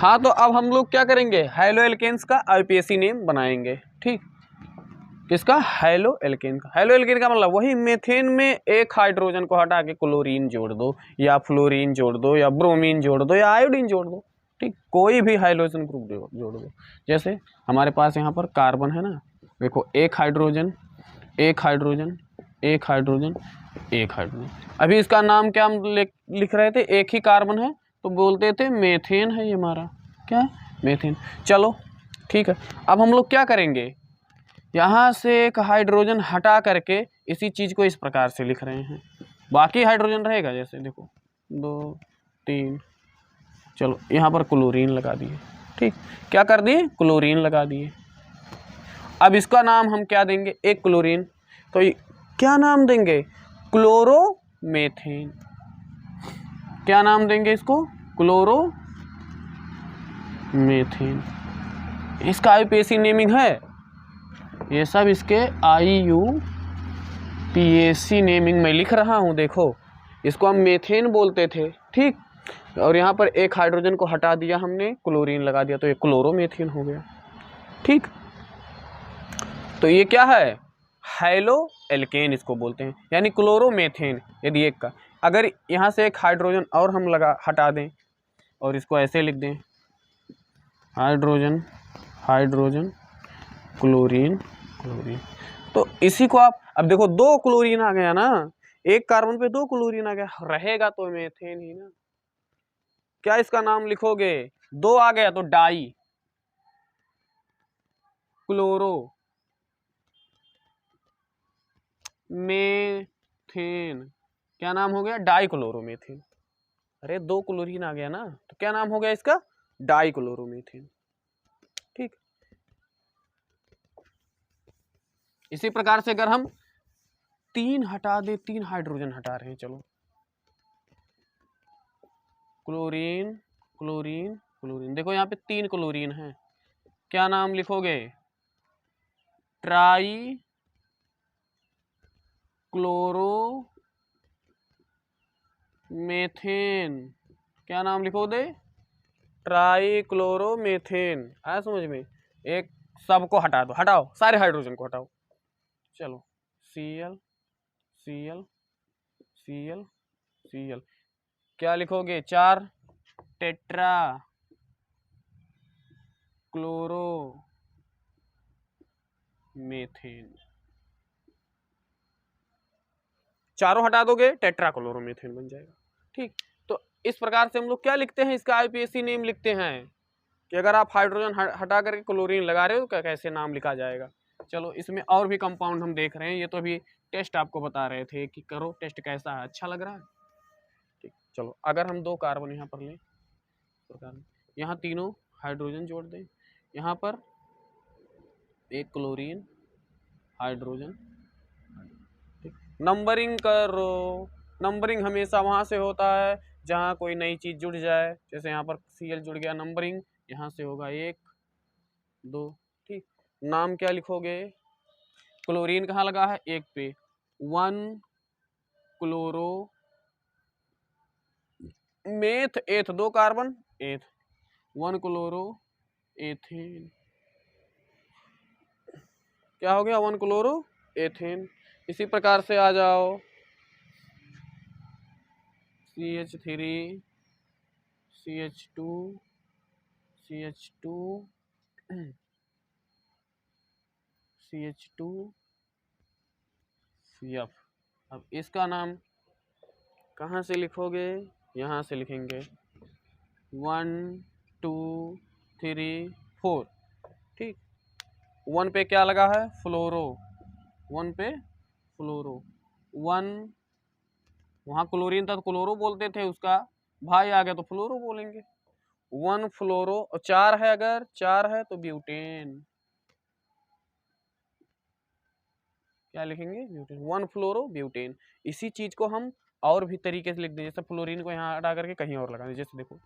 हाँ, तो अब हम लोग क्या करेंगे, हैलो एल्केन्स का आईपीएसी नेम बनाएंगे। ठीक, किसका, हैलो एल्केन का। हैलो एल्केन का मतलब वही मेथेन में एक हाइड्रोजन को हटा के क्लोरीन जोड़ दो या फ्लोरीन जोड़ दो या ब्रोमीन जोड़ दो या आयोडीन जोड़ दो। ठीक, कोई भी हाइड्रोजन ग्रुप जोड़ दो। जैसे हमारे पास यहाँ पर कार्बन है ना, देखो एक हाइड्रोजन एक हाइड्रोजन एक हाइड्रोजन एक हाइड्रोजन। अभी इसका नाम क्या हम लिख रहे थे, एक ही कार्बन है तो बोलते थे मेथेन है ये हमारा, क्या, मेथेन। चलो ठीक है, अब हम लोग क्या करेंगे, यहाँ से एक हाइड्रोजन हटा करके इसी चीज़ को इस प्रकार से लिख रहे हैं, बाकी हाइड्रोजन रहेगा। जैसे देखो 2 3, चलो यहाँ पर क्लोरीन लगा दिए। ठीक, क्या कर दिए, क्लोरीन लगा दिए। अब इसका नाम हम क्या देंगे, एक क्लोरीन, तो क्या नाम देंगे, क्लोरोमेथेन। क्या नाम देंगे इसको, क्लोरोमेथेन। इसका आईपीएसी नेमिंग है, ये सब इसके IUPAC नेमिंग में लिख रहा हूँ। देखो इसको हम मेथेन बोलते थे, ठीक, और यहाँ पर एक हाइड्रोजन को हटा दिया हमने, क्लोरीन लगा दिया, तो ये क्लोरोमेथेन हो गया। ठीक, तो ये क्या है, हैलो एल्केन इसको बोलते हैं, यानी क्लोरोमेथेन। यदि एक का, अगर यहाँ से एक हाइड्रोजन और हम हटा दें और इसको ऐसे लिख दें, हाइड्रोजन हाइड्रोजन क्लोरीन क्लोरीन, तो इसी को आप, अब देखो 2 क्लोरीन आ गया ना, एक कार्बन पे 2 क्लोरीन आ गया, रहेगा तो मेथेन ही ना। क्या इसका नाम लिखोगे, 2 आ गया तो डाई क्लोरो मेथेन, क्या नाम हो गया, डाई क्लोरोमेथेन। अरे 2 क्लोरीन आ गया ना, तो क्या नाम हो गया इसका, डाई क्लोरोमेथेन। ठीक, इसी प्रकार से अगर हम 3 हटा दे, 3 हाइड्रोजन हटा रहे हैं, चलो क्लोरीन क्लोरीन क्लोरीन, देखो यहाँ पे 3 क्लोरीन है, क्या नाम लिखोगे, ट्राई क्लोरो मेथेन। क्या नाम लिखोगे, ट्राई क्लोरो मेथेन। आया समझ में, एक सबको हटा दो, हटाओ सारे हाइड्रोजन को हटाओ, चलो Cl Cl Cl Cl, क्या लिखोगे, 4 टेट्रा क्लोरो मेथेन। चारों हटा दोगे टेट्रा क्लोरोमेथेन बन जाएगा। ठीक, तो इस प्रकार से हम लोग क्या लिखते हैं, इसका आईपीएसी नेम लिखते हैं कि अगर आप हाइड्रोजन हटा करके क्लोरीन लगा रहे हो तो कैसे नाम लिखा जाएगा। चलो इसमें और भी कंपाउंड हम देख रहे हैं, ये तो अभी टेस्ट आपको बता रहे थे कि करो टेस्ट कैसा है, अच्छा लग रहा है। ठीक, चलो अगर हम 2 कार्बन यहाँ पर लें, यहाँ तीनों हाइड्रोजन जोड़ दें, यहाँ पर एक क्लोरीन हाइड्रोजन। नंबरिंग करो, नंबरिंग हमेशा वहाँ से होता है जहाँ कोई नई चीज़ जुड़ जाए, जैसे यहाँ पर Cl जुड़ गया, नंबरिंग यहाँ से होगा 1 2। ठीक, नाम क्या लिखोगे, क्लोरीन कहाँ लगा है, 1 पे, 1 क्लोरो मेथ एथ, 2 कार्बन एथ, 1 क्लोरो एथेन। क्या हो गया, 1 क्लोरो एथेन। इसी प्रकार से आ जाओ, CH3 CH2 CH2 CH2 CF। अब इसका नाम कहाँ से लिखोगे, यहाँ से लिखेंगे 1 2 3 4। ठीक, 1 पे क्या लगा है, फ्लोरो, 1 पे फ्लोरो, 1 वहाँ क्लोरीन था तो क्लोरो बोलते थे, उसका भाई आ गया तो फ्लोरो बोलेंगे। 1 फ्लोरो, और 4 है, अगर 4 है तो ब्यूटेन, क्या लिखेंगे, ब्यूटेन, 1 फ्लोरो ब्यूटेन। इसी चीज को हम और भी तरीके से लिख दें, जैसे फ्लोरीन को यहाँ हटा करके कहीं और लगा दें, जैसे देखो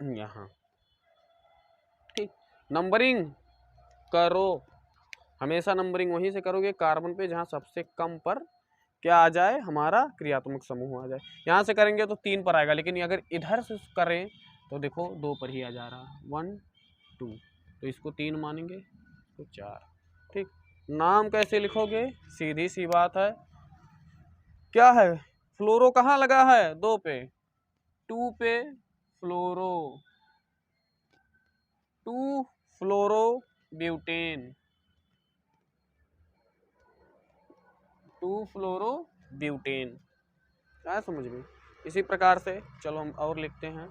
यहाँ। ठीक, नंबरिंग करो, हमेशा नंबरिंग वहीं से करोगे कार्बन पे जहाँ सबसे कम पर क्या आ जाए, हमारा क्रियात्मक समूह आ जाए। यहाँ से करेंगे तो 3 पर आएगा, लेकिन अगर इधर से करें तो देखो 2 पर ही आ जा रहा, 1 2, तो इसको 3 मानेंगे तो 4। ठीक, नाम कैसे लिखोगे, सीधी सी बात है, क्या है, फ्लोरो कहाँ लगा है, 2 पे, 2 पे फ्लोरो, 2 फ्लोरो ब्यूटेन, 2 फ्लोरो ब्यूटेन। क्या समझ में। इसी प्रकार से चलो हम और लिखते हैं,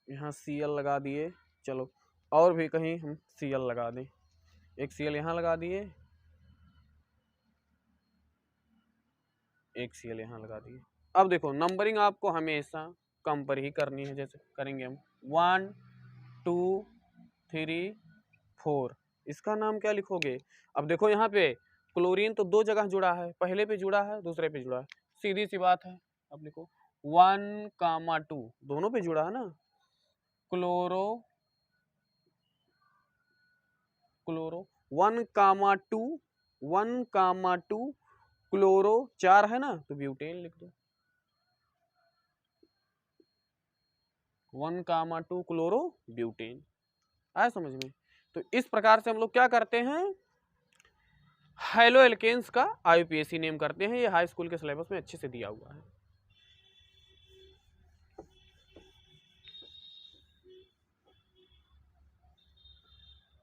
यहाँ Cl लगा दिए, चलो और भी कहीं हम Cl लगा दें, एक Cl यहाँ लगा दिए, एक Cl यहाँ लगा दिए। अब देखो नंबरिंग आपको हमेशा कम पर ही करनी है, जैसे करेंगे हम 1 2 3 4, इसका नाम क्या लिखोगे। अब देखो यहाँ पे क्लोरीन तो 2 जगह जुड़ा है, पहले पे जुड़ा है, दूसरे पे जुड़ा है, सीधी सी बात है। अब लिखो 1, 2 दोनों पे जुड़ा है ना, क्लोरो क्लोरो 1, 2 1, 2 क्लोरो 4 है ना, तो ब्यूटेन लिख दो, 1, 2 क्लोरो ब्यूटेन। आया समझ में। तो इस प्रकार से हम लोग क्या करते हैं, हेलो एल्केन्स का आईयूपीएसी नेम करते हैं। ये हाई स्कूल के सिलेबस में अच्छे से दिया हुआ है।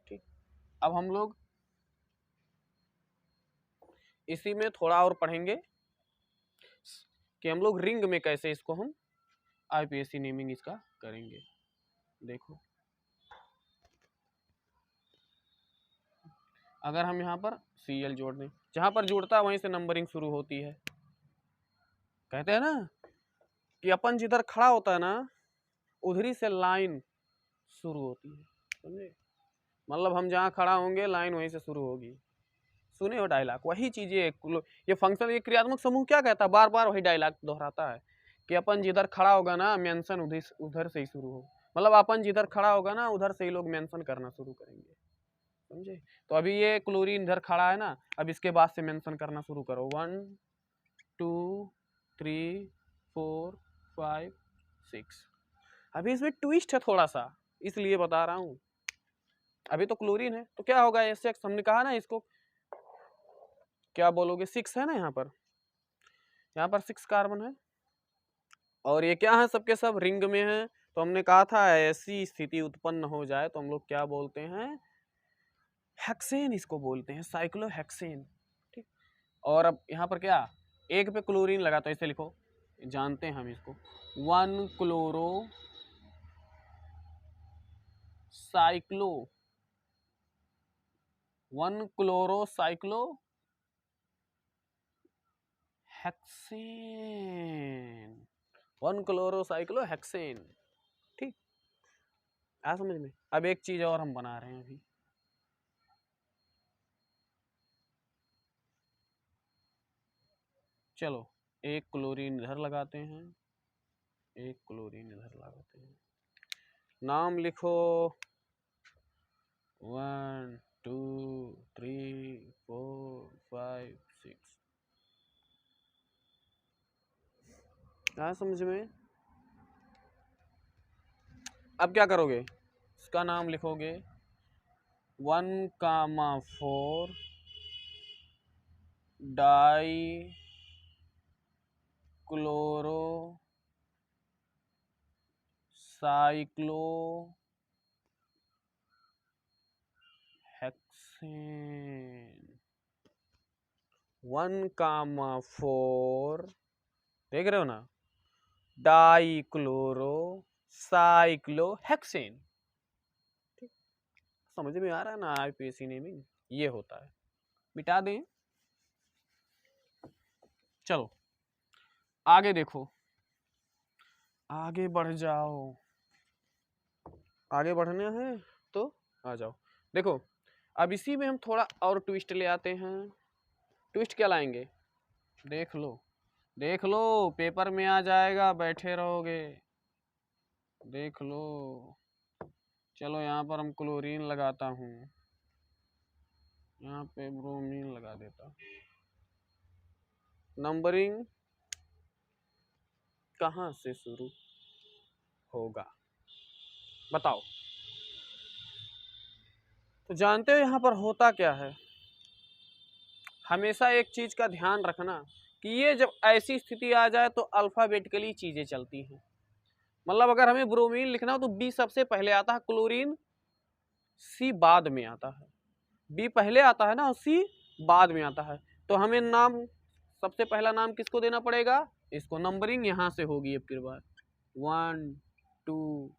ठीक, अब हम लोग इसी में थोड़ा और पढ़ेंगे कि हम लोग रिंग में कैसे इसको हम आईयूपीएसी नेमिंग इसका करेंगे। देखो अगर हम यहाँ पर Cl जोड़ दें, जहां पर जुड़ता है वहीं से नंबरिंग शुरू होती है। कहते हैं ना कि अपन जिधर खड़ा होता है ना उधरी से लाइन शुरू होती है, समझे। मतलब हम जहाँ खड़ा होंगे लाइन वहीं से शुरू होगी। सुने हो डायलॉग, वही चीजें ये फंक्शन, ये क्रियात्मक समूह क्या कहता है, बार बार वही डायलॉग दोहराता है कि अपन जिधर खड़ा होगा ना मेंशन उधर से ही शुरू हो। मतलब अपन जिधर खड़ा होगा ना उधर से ही लोग मेंशन करना शुरू करेंगे, समझे। तो अभी ये क्लोरीन इधर खड़ा है ना, अब इसके बाद से मेंशन करना शुरू करो, 1 2 3 4 5 6। अभी इसमें ट्विस्ट है थोड़ा सा, इसलिए बता रहा हूँ। अभी तो क्लोरीन है तो क्या होगा, SX हमने कहा ना, इसको क्या बोलोगे, 6 है ना, यहाँ पर 6 कार्बन है, और ये क्या है, सबके सब रिंग में है। तो हमने कहा था ऐसी स्थिति उत्पन्न हो जाए तो हम लोग क्या बोलते हैं, हेक्सेन इसको बोलते हैं, साइक्लोहेक्सेन। ठीक, और अब यहाँ पर क्या, एक पे क्लोरीन लगा तो इसे लिखो, जानते हैं हम इसको, 1 chloro cyclo, 1 chloro cyclo hexane, 1 chloro cyclo hexane. ठीक, आ समझ में। अब एक चीज और हम बना रहे हैं अभी, चलो एक क्लोरीन इधर लगाते हैं, एक क्लोरीन इधर लगाते हैं, नाम लिखो 1 2 3 4 5 6। क्या समझ में। अब क्या करोगे, इसका नाम लिखोगे 1, 4 डाई क्लोरो साइक्लो हेक्सेन, 1, 4 देख रहे हो ना, डाई क्लोरो साइक्लो हेक्सेन। ठीक, समझ में आ रहा है ना, आईयूपीएसी नेमिंग ये होता है। मिटा दें, चलो आगे देखो, आगे बढ़ जाओ, आगे बढ़ने हैं तो आ जाओ। देखो अब इसी में हम थोड़ा और ट्विस्ट ले आते हैं। ट्विस्ट क्या लाएंगे, देख लो, देख लो, पेपर में आ जाएगा, बैठे रहोगे, देख लो। चलो यहाँ पर हम क्लोरीन लगाता हूँ, यहाँ पे ब्रोमीन लगा देता। नंबरिंग कहाँ से शुरू होगा बताओ। तो जानते हो यहाँ पर होता क्या है, हमेशा एक चीज का ध्यान रखना कि ये जब ऐसी स्थिति आ जाए तो अल्फाबेटिकली चीजें चलती हैं। मतलब अगर हमें ब्रोमीन लिखना हो तो बी सबसे पहले आता है, क्लोरीन सी बाद में आता है। बी पहले आता है ना, सी बाद में आता है। तो हमें नाम, सबसे पहला नाम किसको देना पड़ेगा, इसको। नंबरिंग यहाँ से होगी अब की बार, 1 2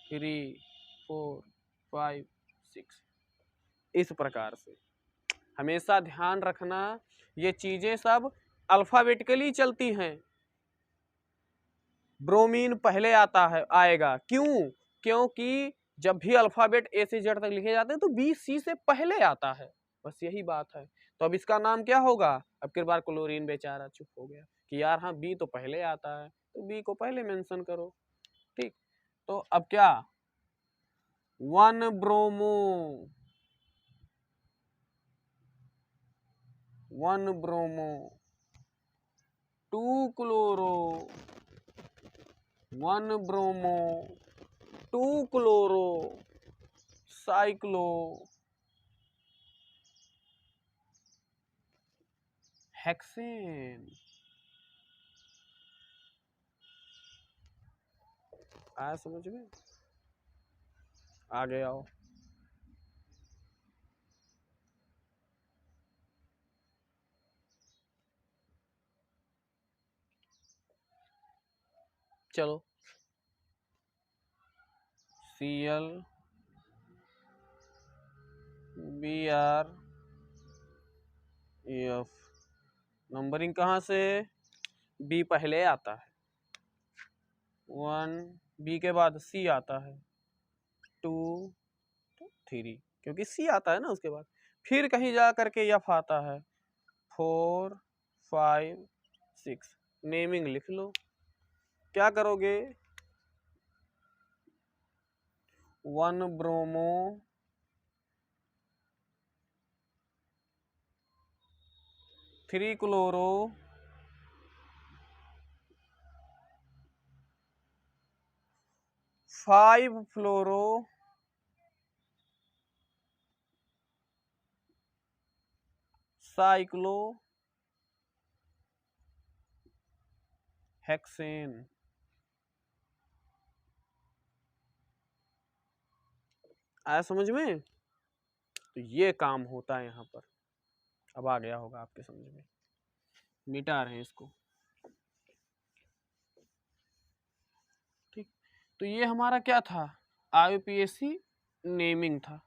3 4 5 6, इस प्रकार से। हमेशा ध्यान रखना ये चीजें सब अल्फाबेटिकली चलती हैं। ब्रोमीन पहले आता है, आएगा, क्यों, क्योंकि जब भी अल्फाबेट ए से जेड तक लिखे जाते हैं तो बी सी से पहले आता है, बस यही बात है। तो अब इसका नाम क्या होगा, अब की बार क्लोरीन बेचारा चुप हो गया कि यार हाँ बी तो पहले आता है, तो बी को पहले मेंशन करो, ठीक। तो अब क्या, 1 bromo, 1 bromo, 2 chloro, 1 bromo, 2 chloro, cyclo hexane. आया समझ में, आगे आओ। चलो Cl Br F, नंबरिंग कहाँ से, बी पहले आता है, 1, बी के बाद सी आता है, 2 3, क्योंकि सी आता है ना उसके बाद, फिर कहीं जा करके एफ आता है, 4 5 6, नेमिंग लिख लो। क्या करोगे, 1 ब्रोमो, 3 क्लोरो, 5 फ्लोरो, साइक्लो हेक्सेन। आया समझ में, तो ये काम होता है यहाँ पर। अब आ गया होगा आपके समझ में, मिटा रहे हैं इसको, ठीक। तो ये हमारा क्या था, IUPAC नेमिंग था।